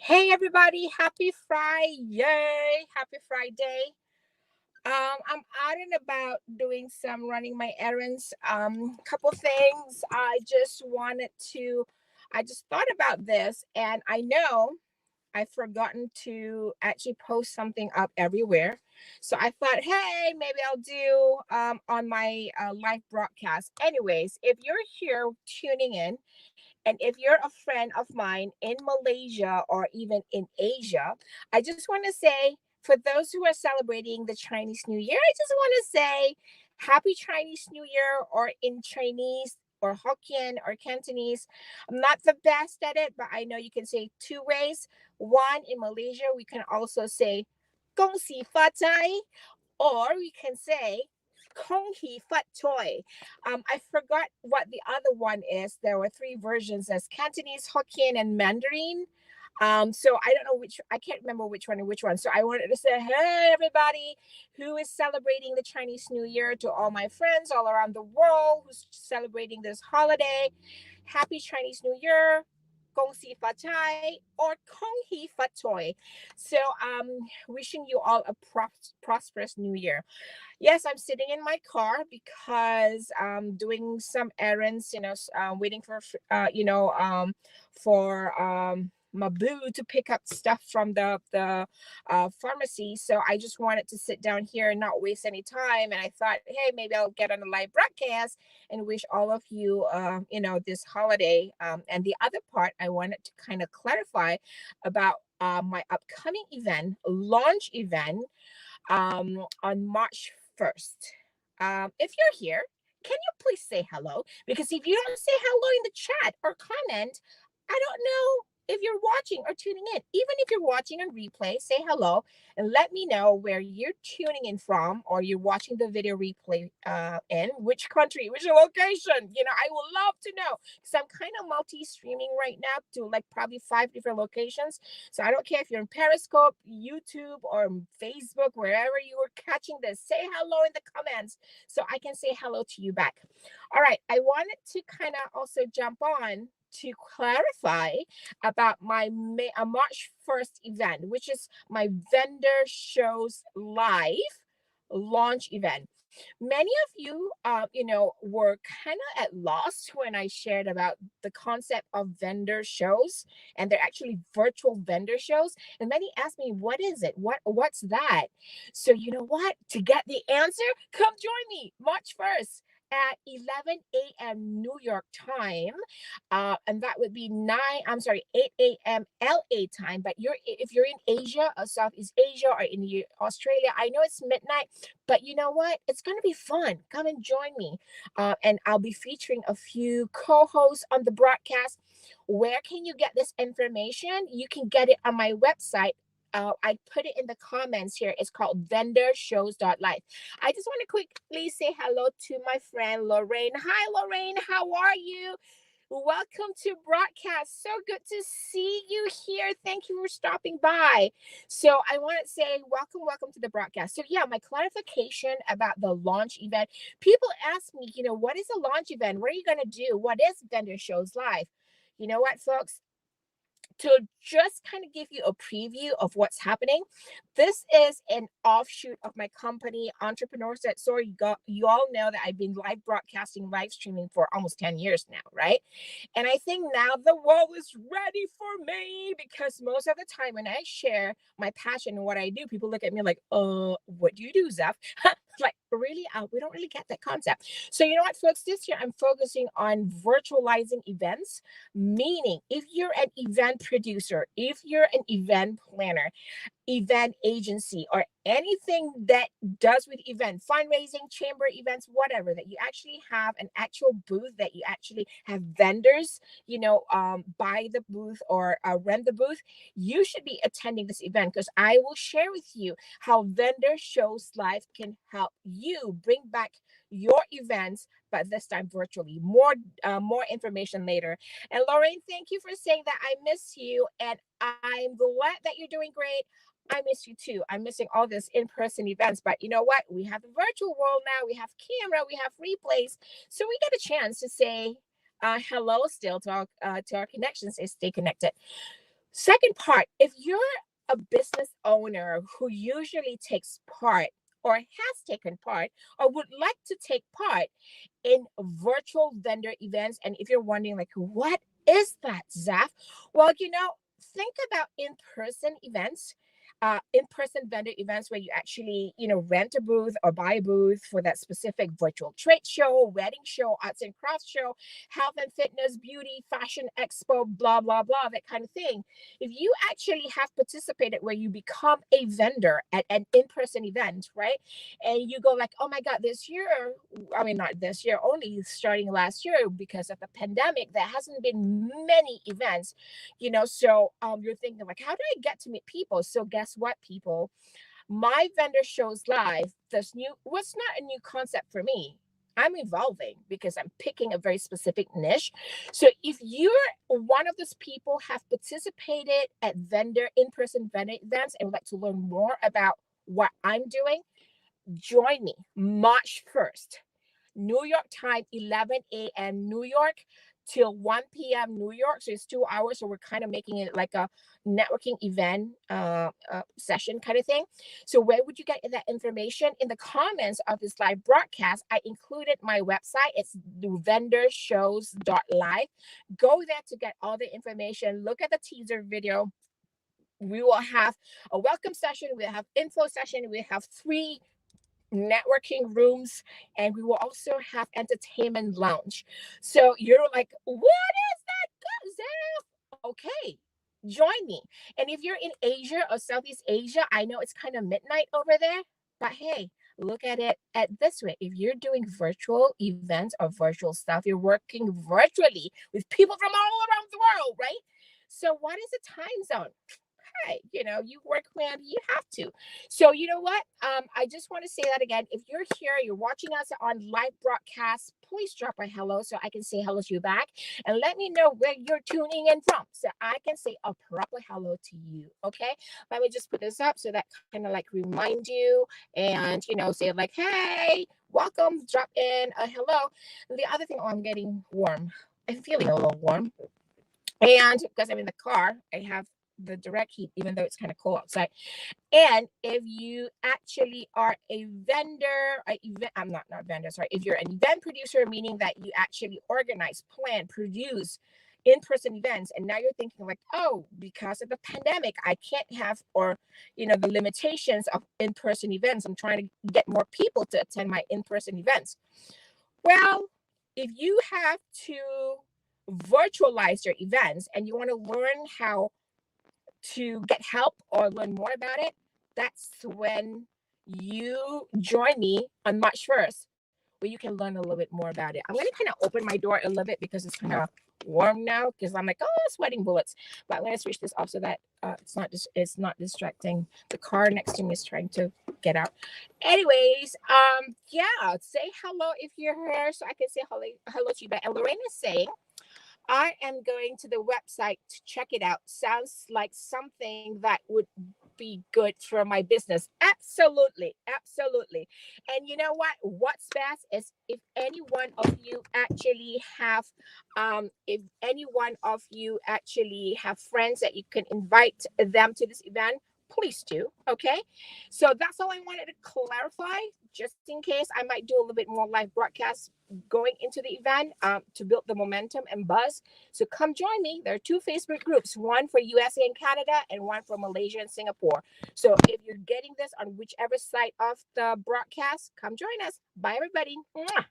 Hey everybody, happy Friday. Happy Friday. I'm out and about doing some running my errands. Couple things. I just thought about this and I know I've forgotten to actually post something up everywhere. So I thought, hey, maybe I'll do on my live broadcast. Anyways, if you're here tuning in, and if you're a friend of mine in Malaysia or even in Asia, I just want to say for those who are celebrating the Chinese New Year, I just want to say happy Chinese New Year, or in Chinese or Hokkien or Cantonese. I'm not the best at it, but I know you can say two ways. One, in Malaysia, we can also say Gong Xi Fa Cai, or we can say Kong Hee Fat Toy. I forgot what the other one is. There were three versions as Cantonese, Hokkien, and Mandarin. So I don't know which, I can't remember which one and which one. So I wanted to say, hey, everybody who is celebrating the Chinese New Year, to all my friends all around the world who's celebrating this holiday. Happy Chinese New Year. Gong Xi Fa Chai or Kong Hee Fat Toy. So wishing you all a prosperous new year. Yes, I'm sitting in my car because I'm doing some errands, waiting for, for my boo to pick up stuff from the pharmacy. So I just wanted to sit down here and not waste any time. And I thought, hey, maybe I'll get on a live broadcast and wish all of you, this holiday. And the other part I wanted to kind of clarify about my upcoming event, launch event on March 1st. If you're here, can you please say hello? Because if you don't say hello in the chat or comment, I don't know if you're watching or tuning in. Even if you're watching on replay, say hello and let me know where you're tuning in from, or you're watching the video replay in which country, which location. I would love to know, because I'm kind of multi-streaming right now to like probably 5 different locations. So I don't care if you're in Periscope, YouTube, or Facebook, wherever you are catching this, say hello in the comments so I can say hello to you back. All right, I wanted to kind of also jump on to clarify about my March 1st event, which is my vendor shows live launch event. Many of you, were kind of at loss when I shared about the concept of vendor shows, and they're actually virtual vendor shows. And many asked me, "What is it? What's that?" So you know what? To get the answer, come join me March 1st at 11 a.m. New York time, and that would be 8 a.m. LA time. But if you're in Asia or Southeast Asia or in Australia, I know it's midnight, but you know what? It's going to be fun. Come and join me. And I'll be featuring a few co hosts on the broadcast. Where can you get this information? You can get it on my website. I put it in the comments here. It's called vendorshows.life. I just want to quickly say hello to my friend Lorraine. Hi, Lorraine. How are you? Welcome to broadcast. So good to see you here. Thank you for stopping by. So I want to say welcome to the broadcast. So yeah, my clarification about the launch event. People ask me, what is a launch event? What are you going to do? What is Vendor Shows Live? You know what, folks? To just kind of give you a preview of what's happening, this is an offshoot of my company, Entrepreneurs That Soar. You all know that I've been live broadcasting, live streaming for almost 10 years now, right? And I think now the world is ready for me, because most of the time when I share my passion and what I do, people look at me like, what do you do, Zeph? Like, really? We don't really get that concept. So you know what, folks? This year I'm focusing on virtualizing events, meaning if you're an event producer, if you're an event planner, event agency, or anything that does with event fundraising, chamber events, whatever, that you actually have an actual booth, that you actually have vendors, buy the booth or rent the booth, you should be attending this event, because I will share with you how Vendor Shows Live can help you bring back your events, but this time virtually. More information later. And Lorraine, thank you for saying that. I miss you, and I'm glad that you're doing great. I miss you too. I'm missing all this in-person events, but you know what? We have the virtual world now. We have camera, we have replays, so we get a chance to say hello still to our connections and stay connected. Second part, if you're a business owner who usually takes part or has taken part or would like to take part in virtual vendor events, and if you're wondering, like, what is that, Zaf? Well, think about in-person events. In-person vendor events where you actually, rent a booth or buy a booth for that specific virtual trade show, wedding show, arts and crafts show, health and fitness, beauty, fashion expo, blah, blah, blah, that kind of thing. If you actually have participated where you become a vendor at an in-person event, right? And you go like, oh my God, this year, I mean, not this year, only starting last year because of the pandemic, there hasn't been many events, so you're thinking like, how do I get to meet people? So guess what, people? My vendor shows live, this new, what's not a new concept for me. I'm evolving because I'm picking a very specific niche. So if you're one of those people have participated at in-person vendor events and would like to learn more about what I'm doing, join me March 1st, New York time, 11 a.m. New York till 1 p.m. New York. So it's 2 hours. So we're kind of making it like a networking event session kind of thing. So where would you get that information? In the comments of this live broadcast, I included my website. It's vendorshows.live. Go there to get all the information. Look at the teaser video. We will have a welcome session. We'll have info session. We have 3 networking rooms, and we will also have entertainment lounge. So you're like, what is that, Zaf? Okay, join me. And if you're in Asia or Southeast Asia, I know it's kind of midnight over there, but hey, look at it at this way. If you're doing virtual events or virtual stuff, you're working virtually with people from all around the world, right? So what is the time zone? Hey, you work when you have to. So you know what? I just want to say that again. If you're here, you're watching us on live broadcast, please drop a hello so I can say hello to you back. And let me know where you're tuning in from so I can say a proper hello to you. Okay. Let me just put this up so that kind of like remind you and, say like, hey, welcome, drop in a hello. And the other thing, I'm getting warm. I'm feeling a little warm. And because I'm in the car, I have the direct heat, even though it's kind of cold outside. And if you actually are a vendor, I'm not vendor, sorry. If you're an event producer, meaning that you actually organize, plan, produce in-person events, and now you're thinking like, oh, because of the pandemic, I can't have, or the limitations of in-person events. I'm trying to get more people to attend my in-person events. Well, if you have to virtualize your events and you want to learn how to get help or learn more about it, that's when you join me on March 1st, where you can learn a little bit more about it. I'm going to kind of open my door a little bit because it's kind of warm now because I'm like, oh, sweating bullets. But I'm going to switch this off so that it's not distracting. The car next to me is trying to get out. Anyways, yeah, say hello if you're here so I can say hello to you back. And Lorraine is saying, I am going to the website to check it out. Sounds like something that would be good for my business. Absolutely. Absolutely. And you know what? What's best is if any one of you actually have friends that you can invite them to this event, please do. Okay. So that's all I wanted to clarify, just in case I might do a little bit more live broadcasts going into the event to build the momentum and buzz. So come join me. There are 2 Facebook groups, one for USA and Canada and one for Malaysia and Singapore. So if you're getting this on whichever side of the broadcast, come join us. Bye, everybody. Mwah.